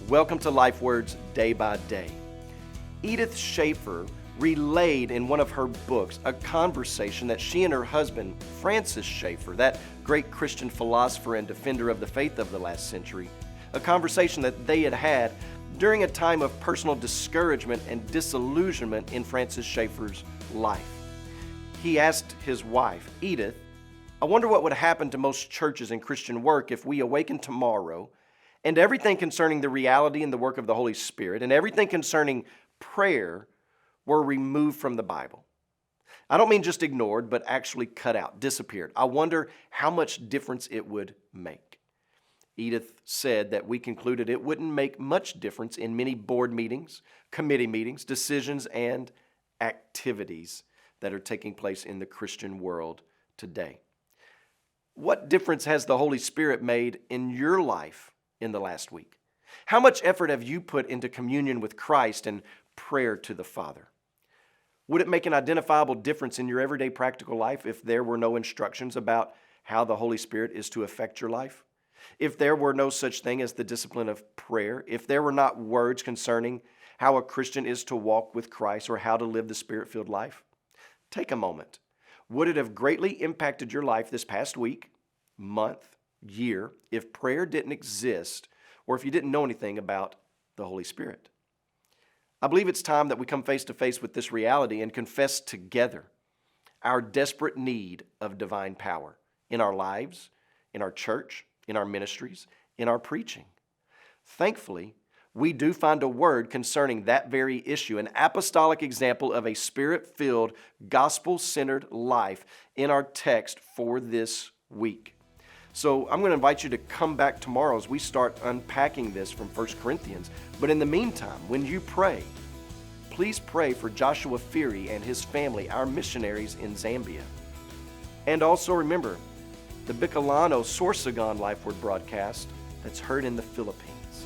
Welcome to Lifeword's Day by Day. Edith Schaeffer relayed in one of her books a conversation that she and her husband, Francis Schaeffer, that great Christian philosopher and defender of the faith of the last century, a conversation that they had had during a time of personal discouragement and disillusionment in Francis Schaeffer's life. He asked his wife, Edith, I wonder what would happen to most churches and Christian work if we awaken tomorrow and everything concerning the reality and the work of the Holy Spirit and everything concerning prayer were removed from the Bible. I don't mean just ignored, but actually cut out, disappeared. I wonder how much difference it would make. Edith said that we concluded it wouldn't make much difference in many board meetings, committee meetings, decisions, and activities that are taking place in the Christian world today. What difference has the Holy Spirit made in your life in the last week? How much effort have you put into communion with Christ and prayer to the Father? Would it make an identifiable difference in your everyday practical life if there were no instructions about how the Holy Spirit is to affect your life? If there were no such thing as the discipline of prayer? If there were not words concerning how a Christian is to walk with Christ or how to live the Spirit-filled life? Take a moment. Would it have greatly impacted your life this past week, month, year, if prayer didn't exist or if you didn't know anything about the Holy Spirit? I believe it's time that we come face to face with this reality and confess together our desperate need of divine power in our lives, in our church, in our ministries, in our preaching. Thankfully, we do find a word concerning that very issue, an apostolic example of a Spirit-filled, gospel-centered life in our text for this week. So I'm going to invite you to come back tomorrow as we start unpacking this from 1 Corinthians. But in the meantime, when you pray, please pray for Joshua Feary and his family, our missionaries in Zambia. And also remember the Bicolano Sorsogon Lifeword broadcast that's heard in the Philippines.